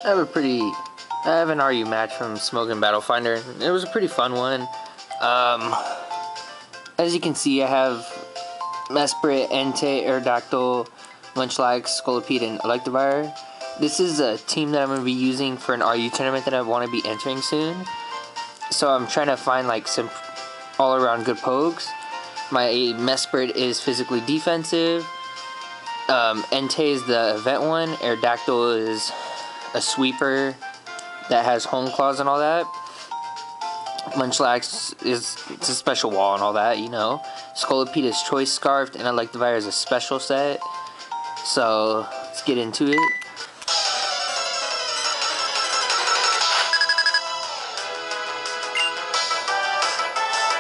I have an RU match from Smoking Battle Finder. It was a pretty fun one. As you can see, I have Mesprit, Entei, Aerodactyl, Munchlax, Scolipede, and Electivire. This is a team that I'm going to be using for an RU tournament that I want to be entering soon. So I'm trying to find like some all-around good pokes. My Mesprit is physically defensive. Entei is the event one. Aerodactyl is a sweeper that has home claws and all that. Munchlax it's a special wall and all that, you know. Scolipede is choice scarfed, and Electivire is a special set. So let's get into it.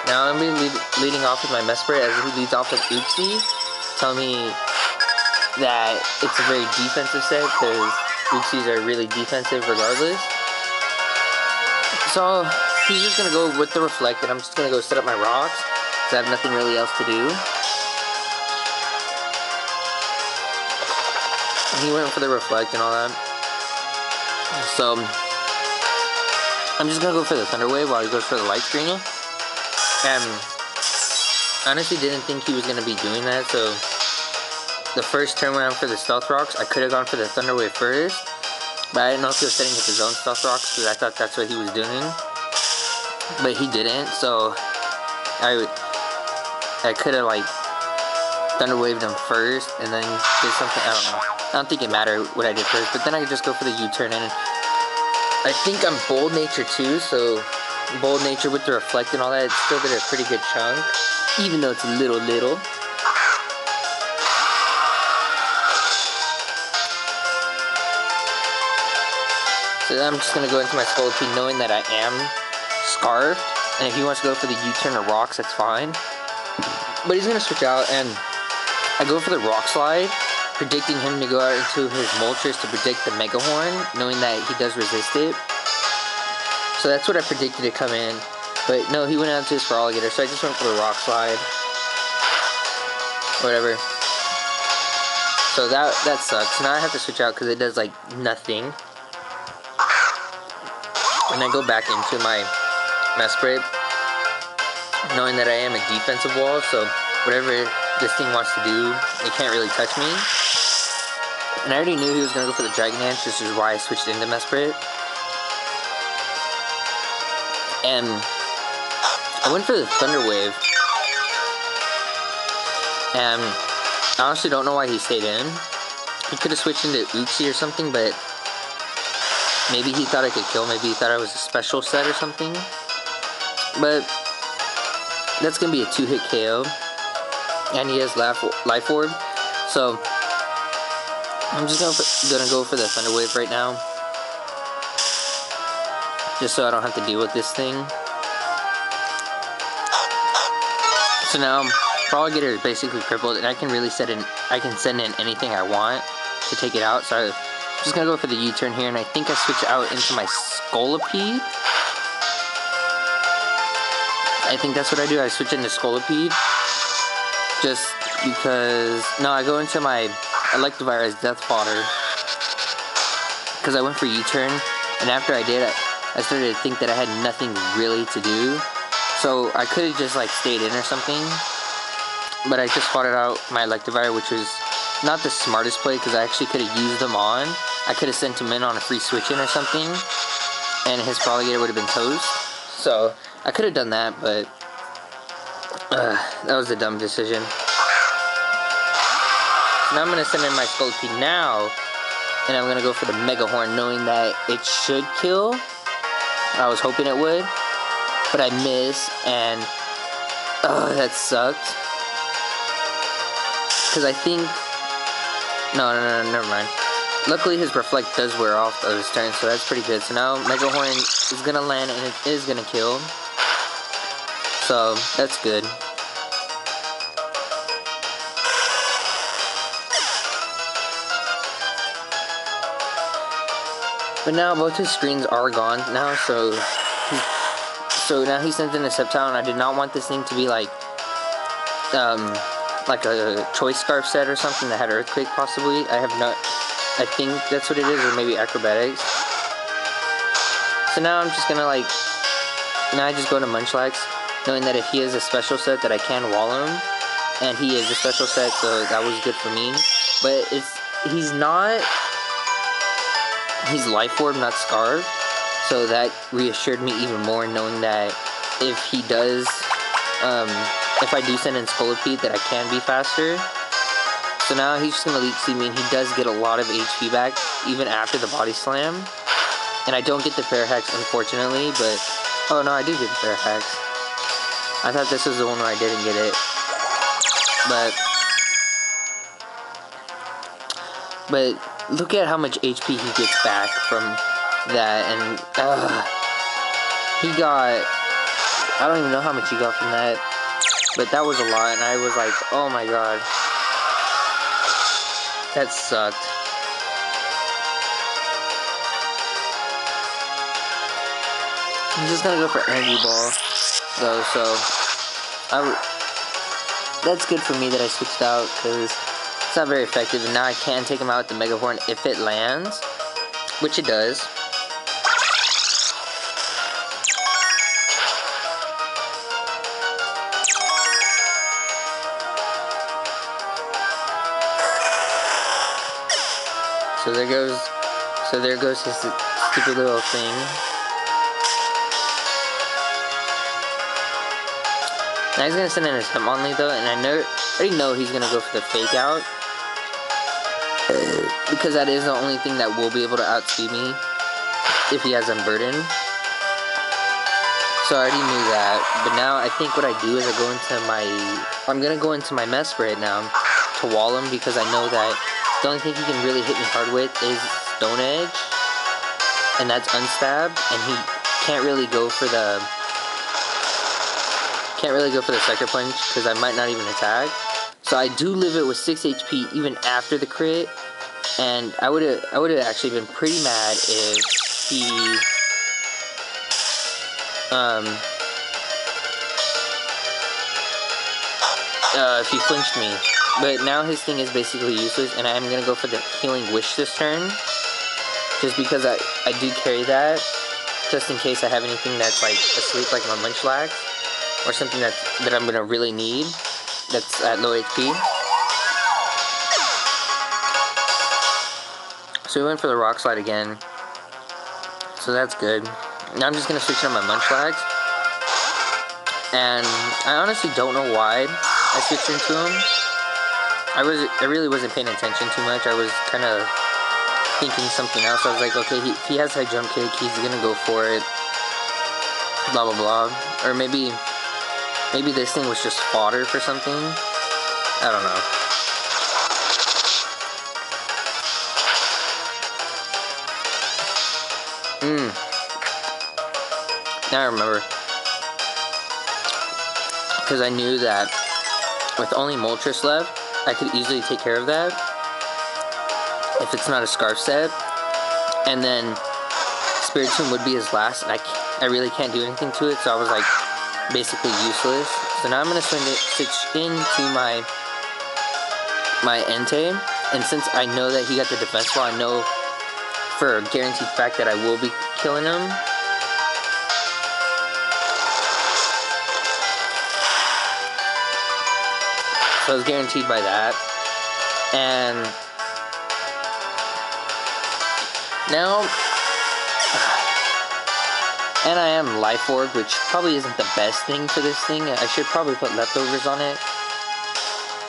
Now I'm going to be leading off with my Mesprit as he leads off with Oopsie, telling me that it's a very defensive set because Oopsies are really defensive regardless. So he's just going to go with the Reflect, and I'm just going to go set up my rocks because I have nothing really else to do. And he went for the Reflect and all that. So I'm just going to go for the Thunder Wave while he goes for the Light Screen. And honestly didn't think he was going to be doing that, so the first turn went out for the Stealth Rocks. I could have gone for the Thunder Wave first, but I didn't know if he was setting up his own Stealth Rocks because I thought that's what he was doing. But he didn't, so I could have like Thunder Waved him first and then did something. I don't know. I don't think it mattered what I did first, but then I could just go for the U-turn, and I think I'm Bold Nature too, so Bold Nature with the Reflect and all that, it still did a pretty good chunk, even though it's a little. So I'm just going to go into my Scolipede knowing that I am Scarfed, and if he wants to go for the U-turn or Rocks, that's fine. But he's going to switch out, and I go for the Rock Slide, predicting him to go out into his Moltres to predict the Mega Horn, knowing that he does resist it. So that's what I predicted to come in. But no, he went out to his Feraligatr, so I just went for the Rock Slide. Whatever. So that sucks. Now I have to switch out because it does like nothing. And I go back into my Mesprit, knowing that I am a defensive wall, so whatever this thing wants to do, it can't really touch me. And I already knew he was going to go for the Dragon Dance, which is why I switched into Mesprit. And I went for the Thunder Wave, and I honestly don't know why he stayed in. He could have switched into Oopsie or something, but maybe he thought I could kill, maybe he thought I was a special set or something. But that's going to be a 2-hit KO, and he has Life Orb, so I'm just going to go for the Thunder Wave right now, just so I don't have to deal with this thing. So now Feraligatr is basically crippled, and I can really send in anything I want to take it out. So I'm just gonna go for the U-turn here, and I think I switch out into my Scolipede. I think that's what I do. I switch into Scolipede just because. No, I go into my Electivire as Death Fodder because I went for U-turn, and after I did, I started to think that I had nothing really to do. So I could have just like stayed in or something, but I just fought it out my Electivire, which was not the smartest play because I actually could have used him on. I could have sent him in on a free switch in or something, and his Feraligatr would have been toast. So I could have done that, but that was a dumb decision. So now I'm going to send in my Scolipede now, and I'm going to go for the Mega Horn, knowing that it should kill. I was hoping it would, but I missed, and that sucked. Because I think, no, never mind. Luckily his Reflect does wear off of his turn, so that's pretty good. So now Mega Horn is going to land, and it is going to kill. So that's good. But now both his screens are gone now, so now he sends in a Sceptile, and I did not want this thing to be like a Choice Scarf set or something that had Earthquake possibly. I think that's what it is, or maybe Acrobatics. So now I'm just gonna like, now I just go to Munchlax, knowing that if he is a special set that I can wall him, and he is a special set, so that was good for me. But he's Life Orb, not Scarf, so that reassured me even more, knowing that if he does, if I do send in Scolipede, that I can be faster. So now he's just gonna Leech Seed me, and he does get a lot of HP back, even after the Body Slam. And I don't get the Parahax, unfortunately, but... Oh, no, I do get the Parahax. I thought this was the one where I didn't get it. But look at how much HP he gets back from that, and... he got... I don't even know how much he got from that, but that was a lot, and I was like, oh my god. That sucked. I'm just gonna go for Energy Ball, though, so that's good for me that I switched out, because it's not very effective, and now I can take him out with the Mega Horn if it lands, which it does. So there goes his stupid little thing. Now he's gonna send in his Hitmonlee though, and I already know he's gonna go for the Fake Out. Because that is the only thing that will be able to outspeed me if he has Unburden. So I already knew that, but now I think what I do is I'm gonna go into my Mess right now to wall him, because I know that the only thing he can really hit me hard with is Stone Edge, and that's unstabbed, and he can't really go for the Sucker Punch, because I might not even attack. So I do live it with 6 HP even after the crit, and I would have actually been pretty mad if he flinched me. But now his thing is basically useless, and I'm going to go for the Healing Wish this turn. Just because I do carry that, just in case I have anything that's like asleep, like my Munchlax, or something that I'm going to really need, that's at low HP. So we went for the Rock Slide again. So that's good. Now I'm just going to switch on my Munchlax. And I honestly don't know why I switched into him. I really wasn't paying attention too much. I was kind of thinking something else. I was like, okay, he has high jump kick, he's gonna go for it. Blah blah blah. Or maybe this thing was just fodder for something. I don't know. Now I remember. Because I knew that with only Moltres left, I could easily take care of that if it's not a Scarf set. And then Spiritomb would be his last, and I really can't do anything to it, so I was like basically useless. So now I'm going to switch into my Entei, and since I know that he got the defense wall, I know for a guaranteed fact that I will be killing him. So I was guaranteed by that. And now, and I am Life Orb, which probably isn't the best thing for this thing. I should probably put Leftovers on it.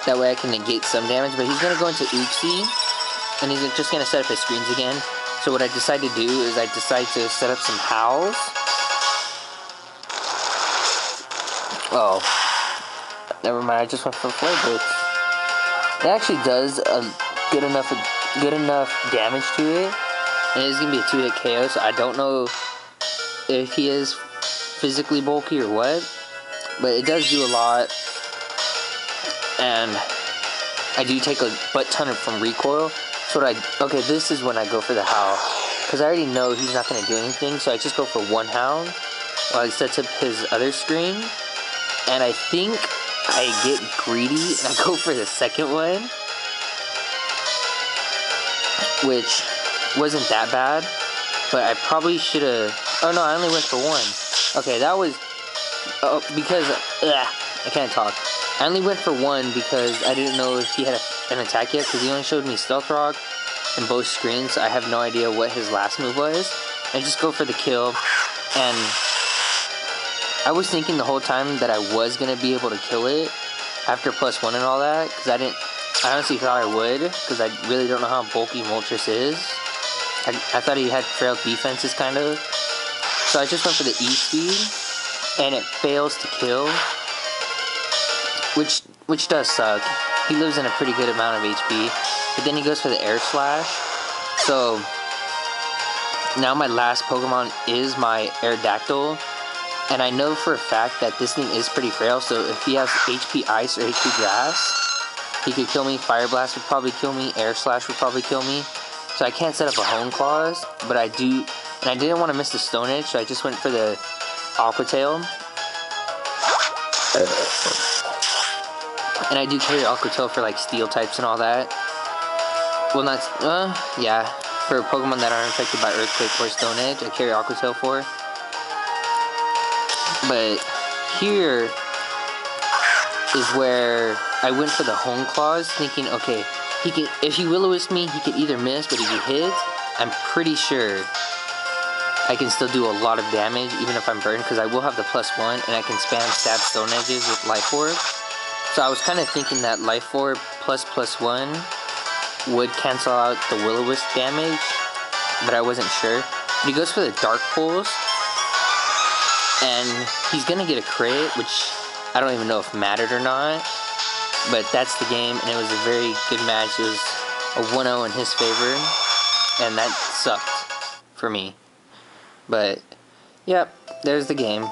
That way I can negate some damage. But he's going to go into Oopsie, and he's just going to set up his screens again. So what I decide to do is I decide to set up some Howls. Oh. Never mind, I just went for Flare Blitz. It actually does a good enough damage to it, and it's gonna be a 2-hit KO. So I don't know if he is physically bulky or what, but it does do a lot, and I do take a butt ton from recoil. So okay, this is when I go for the Howl, because I already know he's not gonna do anything. So I just go for one Howl while he sets up his other screen, and I think I get greedy and I go for the second one, which wasn't that bad. But I probably should have... Oh no, I only went for one. Okay, that was... because... I can't talk. I only went for one because I didn't know if he had an attack yet, because he only showed me Stealth Rock in both screens. I have no idea what his last move was. I just go for the kill, and I was thinking the whole time that I was going to be able to kill it after +1 and all that, because I honestly thought I would, because I really don't know how bulky Moltres is. I thought he had frail defenses, kind of. So I just went for the E-Speed, and it fails to kill, which does suck. He lives in a pretty good amount of HP, but then he goes for the Air Slash. So now my last Pokemon is my Aerodactyl, and I know for a fact that this thing is pretty frail, so if he has HP Ice or HP Grass, he could kill me. Fire Blast would probably kill me. Air Slash would probably kill me. So I can't set up a Hone Claws, but I do, and I didn't want to miss the Stone Edge, so I just went for the Aqua Tail. And I do carry Aqua Tail for like Steel types and all that. Well, not, yeah. For Pokemon that aren't affected by Earthquake or Stone Edge, I carry Aqua Tail for. But here is where I went for the Hone Claws, thinking, okay, he can, if he Will-O-Wisp me, he could either miss, but if he hits, I'm pretty sure I can still do a lot of damage, even if I'm burned, because I will have the +1, and I can spam stab Stone Edges with Life Orb. So I was kind of thinking that Life Orb plus +1 would cancel out the Will-O-Wisp damage, but I wasn't sure. But he goes for the Dark Pulse, and he's going to get a crit, which I don't even know if mattered or not. But that's the game, and it was a very good match. It was a 1-0 in his favor, and that sucked for me. But, yep, there's the game.